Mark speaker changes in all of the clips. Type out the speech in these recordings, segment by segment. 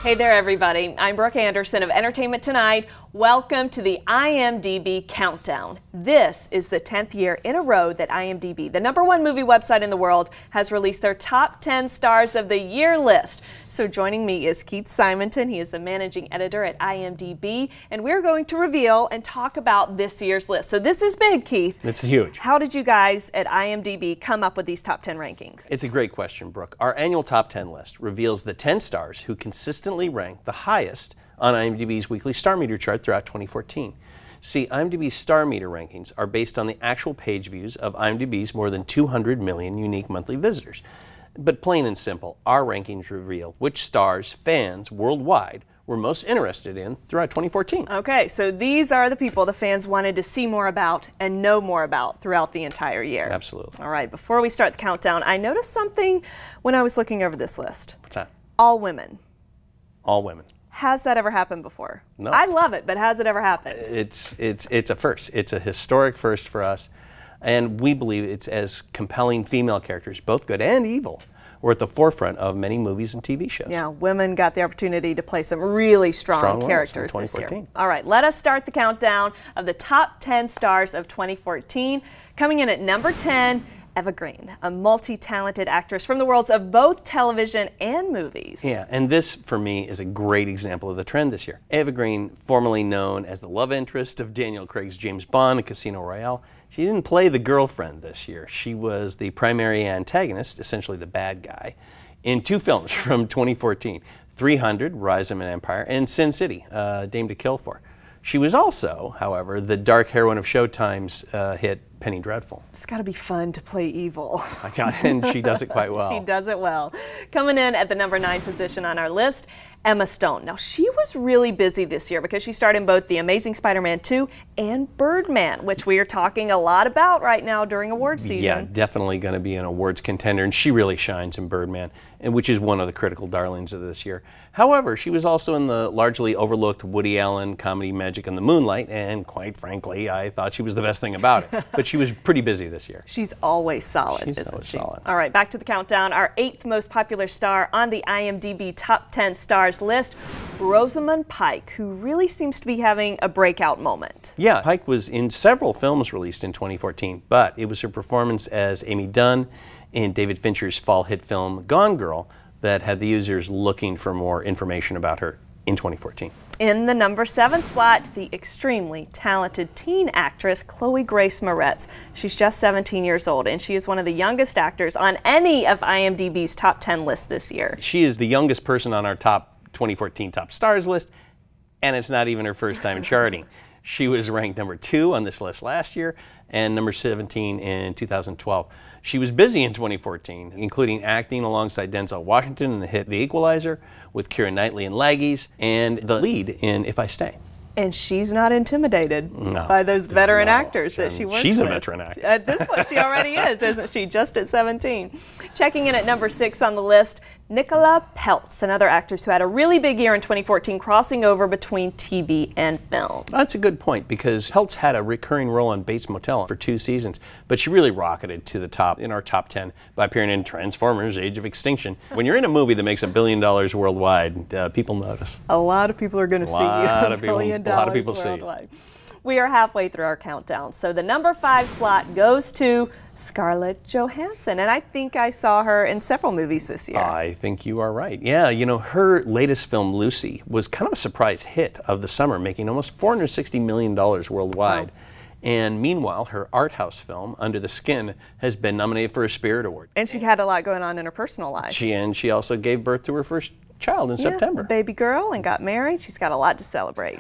Speaker 1: Hey there, everybody. I'm Brooke Anderson of Entertainment Tonight. Welcome to the IMDb Countdown. This is the 10th year in a row that IMDb, the #1 movie website in the world, has released their top 10 stars of the year list. So joining me is Keith Simonton. He is the managing editor at IMDb, and we're going to reveal and talk about this year's list. So this is big, Keith.
Speaker 2: It's huge.
Speaker 1: How did you guys at IMDb come up with these top 10 rankings?
Speaker 2: It's a great question, Brooke. Our annual top 10 list reveals the 10 stars who consistently rank the highest on IMDb's weekly star meter chart throughout 2014. See, IMDb's star meter rankings are based on the actual page views of IMDb's more than 200 million unique monthly visitors. But plain and simple, our rankings reveal which stars fans worldwide were most interested in throughout 2014.
Speaker 1: Okay, so these are the people the fans wanted to see more about and know more about throughout the entire year.
Speaker 2: Absolutely.
Speaker 1: All right, before we start the countdown, I noticed something when I was looking over this list.
Speaker 2: What's that?
Speaker 1: All women.
Speaker 2: All women.
Speaker 1: Has that ever happened before?
Speaker 2: No.
Speaker 1: I love it, but has it ever happened?
Speaker 2: It's a first. It's a historic first for us, and we believe it's as compelling female characters, both good and evil, were at the forefront of many movies and TV shows.
Speaker 1: Yeah, women got the opportunity to play some really strong characters this year. All right, let us start the countdown of the top 10 stars of 2014. Coming in at number 10, Eva Green, a multi-talented actress from the worlds of both television and movies.
Speaker 2: Yeah, and this, for me, is a great example of the trend this year. Eva Green, formerly known as the love interest of Daniel Craig's James Bond in Casino Royale, she didn't play the girlfriend this year. She was the primary antagonist, essentially the bad guy, in 2 films from 2014, 300, Rise of an Empire, and Sin City, Dame to Kill For. She was also, however, the dark heroine of Showtime's hit Penny Dreadful.
Speaker 1: It's got to be fun to play evil.
Speaker 2: And she does it quite well.
Speaker 1: She does it well. Coming in at the number 9 position on our list, Emma Stone. Now, she was really busy this year because she starred in both The Amazing Spider-Man 2 and Birdman, which we are talking a lot about right now during awards season.
Speaker 2: Yeah, definitely going to be an awards contender, and she really shines in Birdman, which is one of the critical darlings of this year. However, she was also in the largely overlooked Woody Allen comedy Magic in the Moonlight, and quite frankly, I thought she was the best thing about it. But she was pretty busy this year.
Speaker 1: She's always solid, isn't she?
Speaker 2: Solid.
Speaker 1: All right, back to the countdown. Our 8th most popular star on the IMDb top 10 stars list, Rosamund Pike, who really seems to be having a breakout moment.
Speaker 2: Yeah, Pike was in several films released in 2014, but it was her performance as Amy Dunn in David Fincher's fall hit film Gone Girl that had the users looking for more information about her in 2014.
Speaker 1: In the number 7 slot, the extremely talented teen actress Chloe Grace Moretz. She's just 17 years old, and she is one of the youngest actors on any of IMDb's top 10 lists this year.
Speaker 2: She is the youngest person on our top 2014 top stars list, and it's not even her first time charting. She was ranked number 2 on this list last year and number 17 in 2012. She was busy in 2014, including acting alongside Denzel Washington in the hit The Equalizer, with Keira Knightley in Laggies, and the lead in If I Stay.
Speaker 1: And she's not intimidated by those veteran actors that she works with.
Speaker 2: She's a veteran actor.
Speaker 1: At this point, she already is, isn't she? Just at 17. Checking in at number 6 on the list, Nicola Peltz, another actress who had a really big year in 2014, crossing over between TV and film.
Speaker 2: That's a good point, because Peltz had a recurring role on Bates Motel for 2 seasons, but she really rocketed to the top in our top 10 by appearing in Transformers: Age of Extinction. When you're in a movie that makes $1 billion worldwide, people notice.
Speaker 1: A lot of people are going to see you. $1 billion
Speaker 2: a lot of people
Speaker 1: worldwide. We are halfway through our countdown, so the number 5 slot goes to Scarlett Johansson, and I think I saw her in several movies this year.
Speaker 2: I think you are right. Yeah, you know, her latest film, Lucy, was kind of a surprise hit of the summer, making almost $460 million worldwide. Wow. And meanwhile, her art house film, Under the Skin, has been nominated for a Spirit Award.
Speaker 1: And she had a lot going on in her personal life.
Speaker 2: She also gave birth to her first child in September.
Speaker 1: A baby girl, and got married. She's got a lot to celebrate.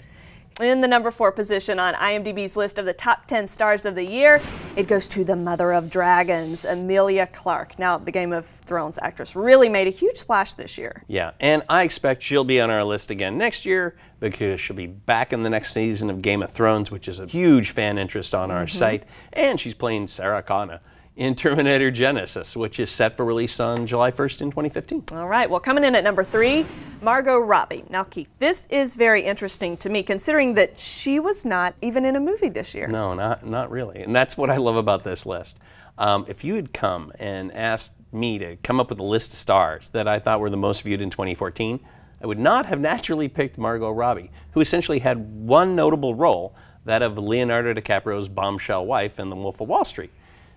Speaker 1: In the number 4 position on IMDb's list of the top 10 stars of the year, it goes to the mother of dragons, Emilia Clarke. Now, the Game of Thrones actress really made a huge splash this year.
Speaker 2: Yeah, and I expect she'll be on our list again next year, because she'll be back in the next season of Game of Thrones, which is a huge fan interest on our site, and she's playing Sarah Connor in Terminator Genesis, which is set for release on July 1st in 2015.
Speaker 1: All right, well, coming in at number 3, Margot Robbie. Now, Keith, this is very interesting to me, considering that she was not even in a movie this year.
Speaker 2: No, not really. And that's what I love about this list. If you had come and asked me to come up with a list of stars that I thought were the most viewed in 2014, I would not have naturally picked Margot Robbie, who essentially had one notable role, that of Leonardo DiCaprio's bombshell wife in The Wolf of Wall Street.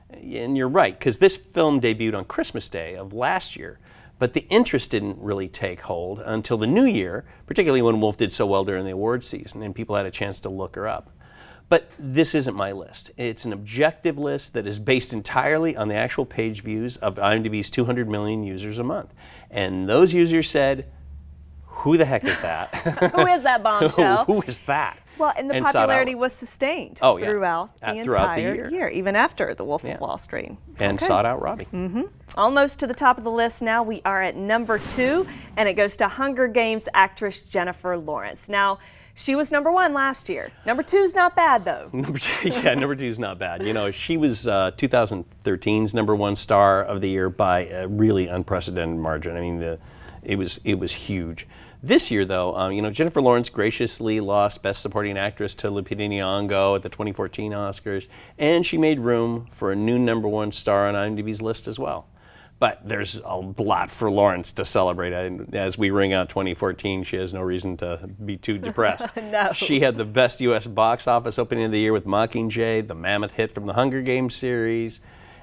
Speaker 2: And you're right, because this film debuted on Christmas Day of last year, but the interest didn't really take hold until the new year, particularly when Wolf did so well during the awards season and people had a chance to look her up. But this isn't my list. It's an objective list that is based entirely on the actual page views of IMDb's 200 million users a month. And those users said, who the heck is that?
Speaker 1: Who is that bombshell?
Speaker 2: Who is that?
Speaker 1: Well, and the popularity was sustained throughout the entire year, even after The Wolf of Wall Street.
Speaker 2: And sought out Robbie.
Speaker 1: Almost to the top of the list now. We are at number 2, and it goes to Hunger Games actress Jennifer Lawrence. Now, she was number 1 last year. Number 2's not bad, though.
Speaker 2: Yeah, number 2's not bad. You know, she was 2013's number 1 star of the year by a really unprecedented margin. I mean, it was huge. This year, though, you know, Jennifer Lawrence graciously lost Best Supporting Actress to Lupita Nyong'o at the 2014 Oscars, and she made room for a new number 1 star on IMDb's list as well. But there's a lot for Lawrence to celebrate. As we ring out 2014, she has no reason to be too depressed.
Speaker 1: No.
Speaker 2: She had the best U.S. box office opening of the year with Mockingjay, the mammoth hit from the Hunger Games series.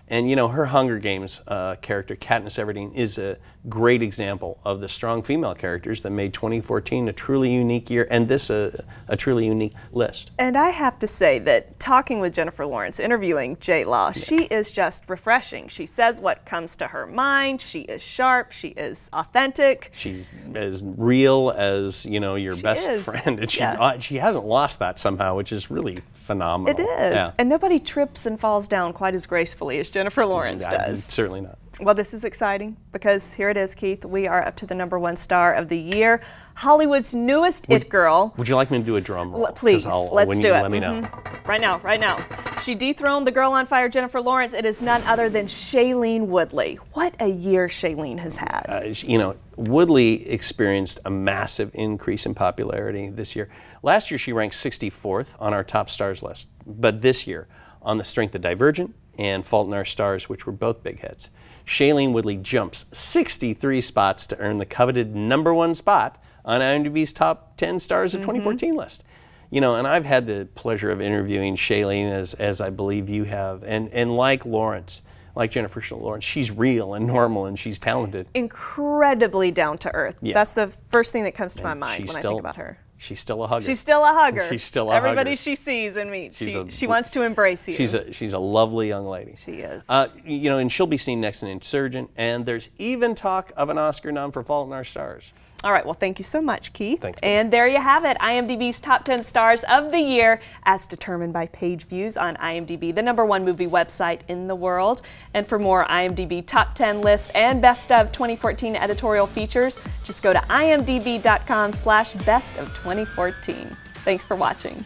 Speaker 2: And, you know, her Hunger Games character, Katniss Everdeen, is a great example of the strong female characters that made 2014 a truly unique year, and this a truly unique list.
Speaker 1: And I have to say that talking with Jennifer Lawrence, interviewing J-Law, she is just refreshing. She says what comes to her mind. She is sharp. She is authentic.
Speaker 2: She's as real as, you know, your best friend. And she hasn't lost that somehow, which is really phenomenal.
Speaker 1: It is. Yeah. And nobody trips and falls down quite as gracefully as Jennifer Lawrence does.
Speaker 2: Certainly not.
Speaker 1: Well, this is exciting because here it is, Keith. We are up to the number 1 star of the year. Hollywood's newest it girl.
Speaker 2: Would you like me to do a drum roll?
Speaker 1: Please, let's do it.
Speaker 2: Let me know.
Speaker 1: Right now, right now. She dethroned the girl on fire, Jennifer Lawrence. It is none other than Shailene Woodley. What a year Shailene has had.
Speaker 2: You know, Woodley experienced a massive increase in popularity this year. Last year, she ranked 64th on our top stars list. But this year, on the strength of Divergent and Fault in Our Stars, which were both big hits, Shailene Woodley jumps 63 spots to earn the coveted number 1 spot on IMDb's top 10 stars of 2014 list. You know, and I've had the pleasure of interviewing Shailene, as I believe you have, and like Lawrence, like Jennifer Lawrence, she's real and normal and she's talented.
Speaker 1: Incredibly down to earth.
Speaker 2: Yeah.
Speaker 1: That's the first thing that comes to my mind when I think about her.
Speaker 2: She's still a hugger.
Speaker 1: She's still a hugger.
Speaker 2: She's still a
Speaker 1: Everybody
Speaker 2: hugger.
Speaker 1: she sees and meets, she wants to embrace you.
Speaker 2: She's a lovely young lady.
Speaker 1: She is.
Speaker 2: You know, and she'll be seen next in Insurgent, and there's even talk of an Oscar nom for Fault in Our Stars.
Speaker 1: All right, well, thank you so much, Keith.
Speaker 2: Thank you.
Speaker 1: And there you have it, IMDb's top 10 stars of the year, as determined by page views on IMDb, the number 1 movie website in the world. And for more IMDb top 10 lists and best of 2014 editorial features, just go to imdb.com/best of 2014. Thanks for watching.